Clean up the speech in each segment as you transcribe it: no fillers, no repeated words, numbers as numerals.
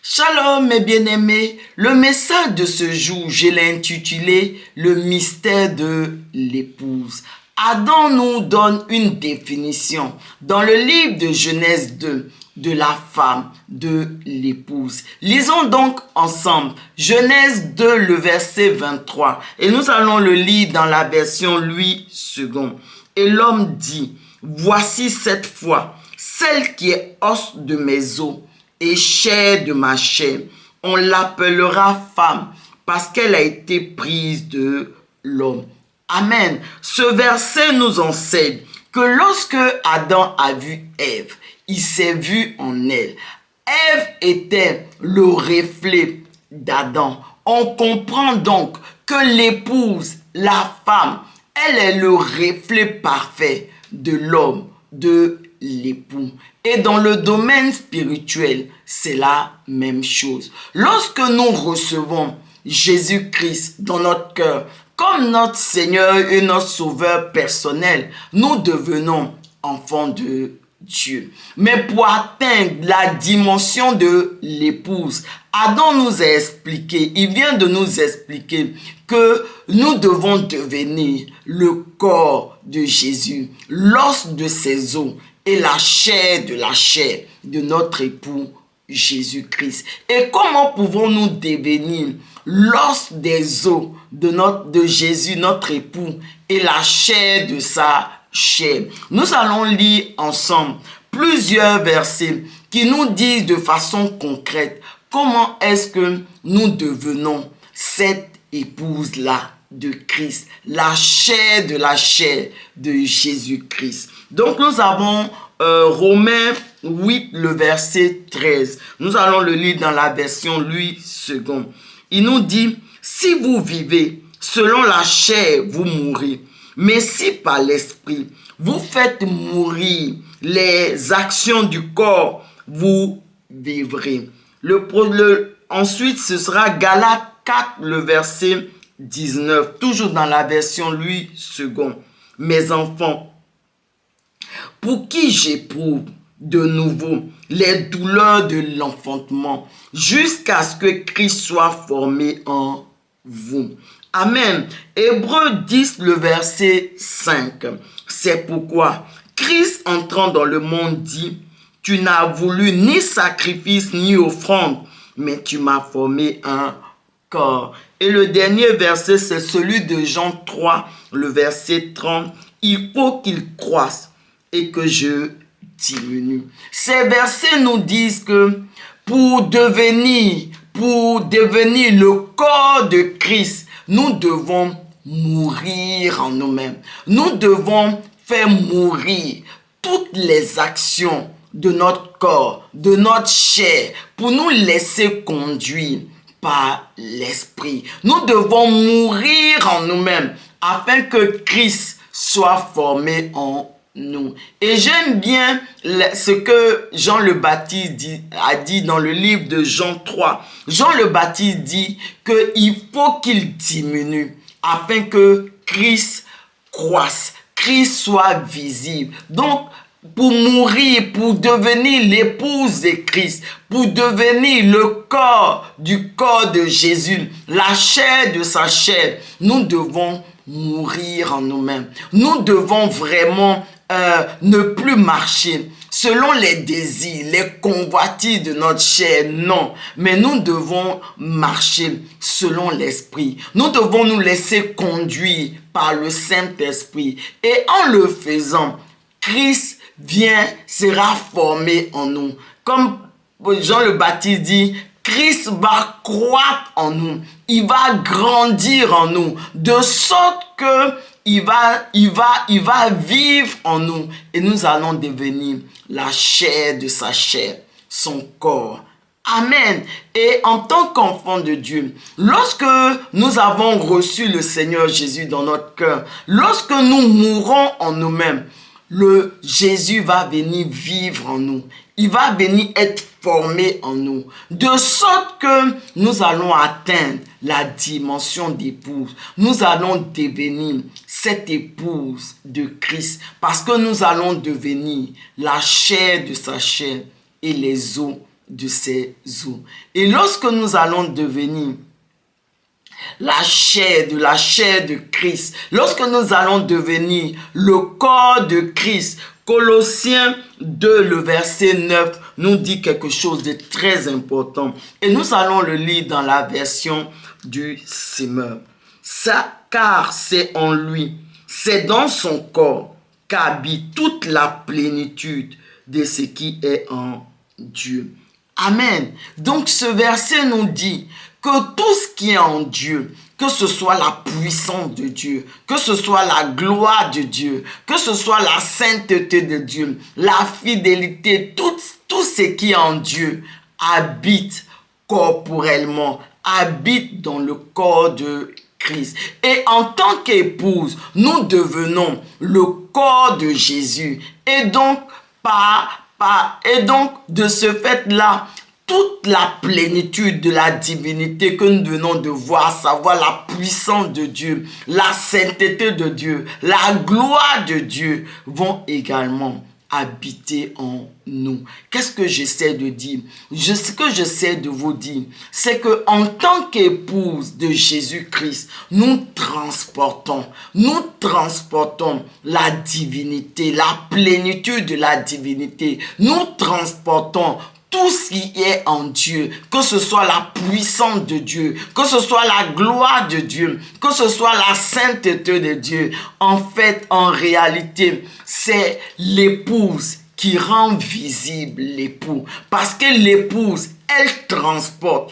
Shalom mes bien-aimés, le message de ce jour, je l'ai intitulé « Le mystère de l'épouse ». Adam nous donne une définition dans le livre de Genèse 2 de la femme, de l'épouse. Lisons donc ensemble Genèse 2, le verset 23 et nous allons le lire dans la version Louis II. Et l'homme dit, voici cette fois, celle qui est os de mes os et chair de ma chair. On l'appellera femme parce qu'elle a été prise de l'homme. Amen. Ce verset nous enseigne que lorsque Adam a vu Ève, il s'est vu en elle. Ève était le reflet d'Adam. On comprend donc que l'épouse, la femme, elle est le reflet parfait de l'homme, de l'époux. Et dans le domaine spirituel, c'est la même chose. Lorsque nous recevons Jésus-Christ dans notre cœur, comme notre Seigneur et notre Sauveur personnel, nous devenons enfants de Dieu. Mais pour atteindre la dimension de l'épouse, Adam nous a expliqué, il vient de nous expliquer que nous devons devenir le corps de Jésus, l'os de ses os et la chair de notre époux Jésus-Christ. Et comment pouvons-nous devenir l'os des os de Jésus, notre époux, et la chair de sa chair? Nous allons lire ensemble plusieurs versets qui nous disent de façon concrète comment est-ce que nous devenons cette épouse-là de Christ, la chair de Jésus-Christ. Donc nous avons Romains 8, le verset 13. Nous allons le lire dans la version Louis II. Il nous dit, si vous vivez selon la chair, vous mourrez. Mais si par l'esprit, vous faites mourir les actions du corps, vous vivrez. Ensuite, ce sera Galates 4, le verset 19, toujours dans la version Louis II. Mes enfants, pour qui j'éprouve de nouveau les douleurs de l'enfantement, jusqu'à ce que Christ soit formé en vous. Amen. Hébreux 10, le verset 5. C'est pourquoi Christ entrant dans le monde dit, tu n'as voulu ni sacrifice ni offrande, mais tu m'as formé un corps. Et le dernier verset, c'est celui de Jean 3, le verset 30. Il faut qu'il croisse et que je diminue. Ces versets nous disent que pour devenir le corps de Christ, nous devons mourir en nous-mêmes. Nous devons faire mourir toutes les actions de notre corps, de notre chair, pour nous laisser conduire par l'esprit. Nous devons mourir en nous-mêmes afin que Christ soit formé en nous. Et j'aime bien ce que Jean le Baptiste a dit dans le livre de Jean 3. Jean le Baptiste dit qu'il faut qu'il diminue afin que Christ croisse, Christ soit visible. Donc, pour mourir, pour devenir l'épouse de Christ, pour devenir le corps du corps de Jésus, la chair de sa chair, nous devons mourir en nous-mêmes. Nous devons vraiment ne plus marcher selon les désirs, les convoitises de notre chair, non. Mais nous devons marcher selon l'esprit. Nous devons nous laisser conduire par le Saint-Esprit. Et en le faisant, Christ sera formé en nous. Comme Jean le Baptiste dit, Christ va croître en nous. Il va grandir en nous. De sorte que il va vivre en nous. Et nous allons devenir la chair de sa chair, son corps. Amen. Et en tant qu'enfant de Dieu, lorsque nous avons reçu le Seigneur Jésus dans notre cœur, lorsque nous mourrons en nous-mêmes, le Jésus va venir vivre en nous. Il va venir être formé en nous. De sorte que nous allons atteindre la dimension d'épouse. Nous allons devenir cette épouse de Christ. Parce que nous allons devenir la chair de sa chair et les os de ses os. Et lorsque nous allons devenir la chair de Christ, lorsque nous allons devenir le corps de Christ, Colossiens 2, le verset 9, nous dit quelque chose de très important. Et nous allons le lire dans la version du Semeur. Car c'est en lui, c'est dans son corps qu'habite toute la plénitude de ce qui est en Dieu. Amen. Donc ce verset nous dit que tout ce qui est en Dieu, que ce soit la puissance de Dieu, que ce soit la gloire de Dieu, que ce soit la sainteté de Dieu, la fidélité, tout ce qui est en Dieu habite corporellement, habite dans le corps de Christ. Et en tant qu'épouse, nous devenons le corps de Jésus. Et donc, de ce fait-là, toute la plénitude de la divinité que nous venons de voir, savoir la puissance de Dieu, la sainteté de Dieu, la gloire de Dieu, vont également habiter en nous. Qu'est-ce que j'essaie de dire? Ce que j'essaie de vous dire, c'est que en tant qu'épouse de Jésus-Christ, nous transportons la divinité, la plénitude de la divinité. Nous transportons tout ce qui est en Dieu, que ce soit la puissance de Dieu, que ce soit la gloire de Dieu, que ce soit la sainteté de Dieu. En fait, en réalité, c'est l'épouse qui rend visible l'époux. Parce que l'épouse, elle transporte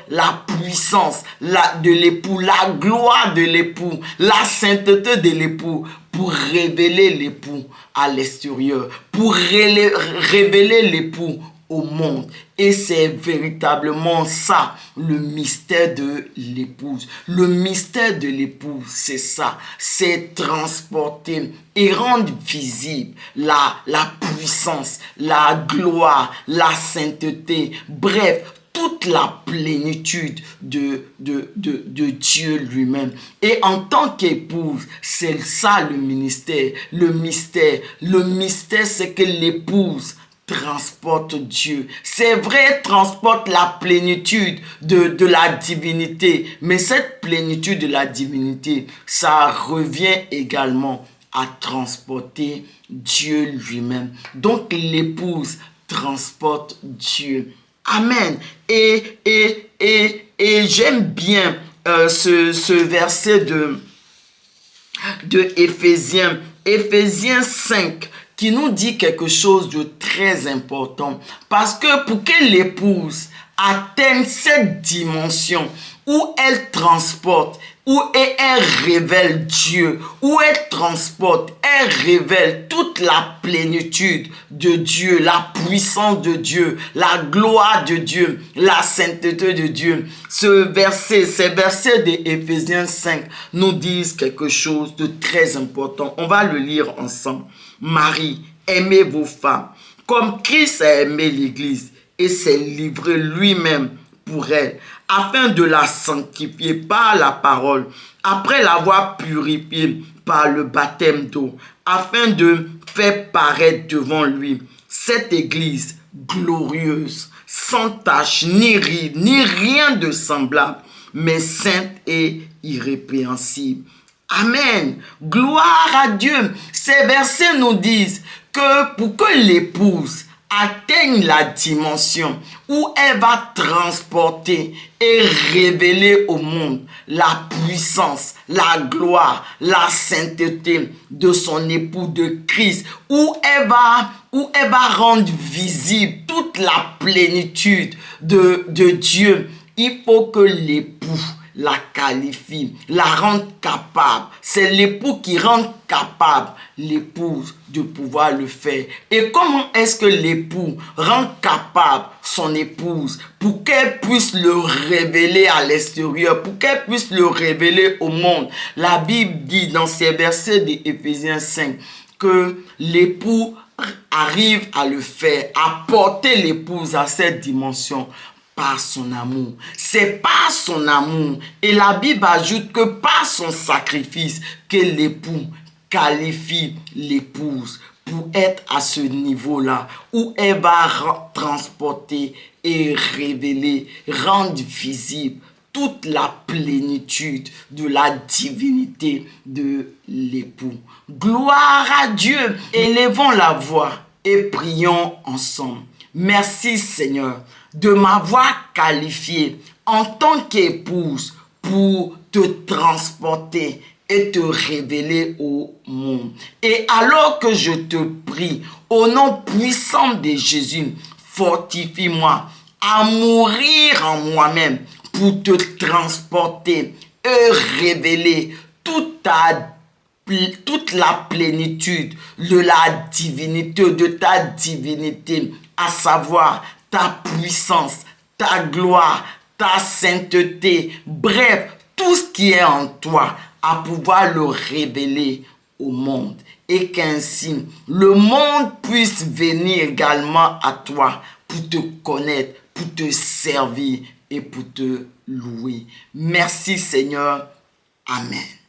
la puissance de l'époux, la gloire de l'époux, la sainteté de l'époux, pour révéler l'époux à l'extérieur, pour révéler l'époux au monde. Et c'est véritablement ça, le mystère de l'épouse. Le mystère de l'épouse, c'est ça. C'est transporter et rendre visible la puissance, la gloire, la sainteté. Bref, toute la plénitude de Dieu lui-même. Et en tant qu'épouse, c'est ça le ministère. Le mystère, c'est que l'épouse transporte Dieu. C'est vrai, transporte la plénitude de la divinité. Mais cette plénitude de la divinité, ça revient également à transporter Dieu lui-même. Donc l'épouse transporte Dieu. Amen. Et j'aime bien ce verset de Éphésiens 5, qui nous dit quelque chose de très important. Parce que pour que l'épouse atteigne cette dimension où elle transporte, où elle révèle Dieu, où elle transporte, elle révèle toute la plénitude de Dieu, la puissance de Dieu, la gloire de Dieu, la sainteté de Dieu. Ces versets d'Éphésiens 5 nous disent quelque chose de très important. On va le lire ensemble. Marie, aimez vos femmes, comme Christ a aimé l'Église et s'est livré lui-même pour elle, afin de la sanctifier par la parole, après l'avoir purifiée par le baptême d'eau, afin de faire paraître devant lui cette Église glorieuse, sans tache, ni ride, ni rien de semblable, mais sainte et irrépréhensible. Amen. Gloire à Dieu. Ces versets nous disent que pour que l'épouse atteigne la dimension où elle va transporter et révéler au monde la puissance, la gloire, la sainteté de son époux de Christ, où elle va rendre visible toute la plénitude de Dieu, il faut que l'époux la qualifie, la rende capable. C'est l'époux qui rend capable l'épouse de pouvoir le faire. Et comment est-ce que l'époux rend capable son épouse pour qu'elle puisse le révéler à l'extérieur, pour qu'elle puisse le révéler au monde? La Bible dit dans ces versets d'Éphésiens 5 que l'époux arrive à le faire, à porter l'épouse à cette dimension par son amour. C'est par son amour. Et la Bible ajoute que par son sacrifice que l'époux qualifie l'épouse pour être à ce niveau-là où elle va transporter et révéler, rendre visible toute la plénitude de la divinité de l'époux. Gloire à Dieu. Élevons la voix et prions ensemble. Merci Seigneur de m'avoir qualifié en tant qu'épouse pour te transporter et te révéler au monde. Et alors que je te prie, au nom puissant de Jésus, fortifie-moi à mourir en moi-même pour te transporter et révéler toute la plénitude de la divinité, de ta divinité, à savoir ta puissance, ta gloire, ta sainteté, bref, tout ce qui est en toi, à pouvoir le révéler au monde. Et qu'ainsi, le monde puisse venir également à toi pour te connaître, pour te servir et pour te louer. Merci Seigneur. Amen.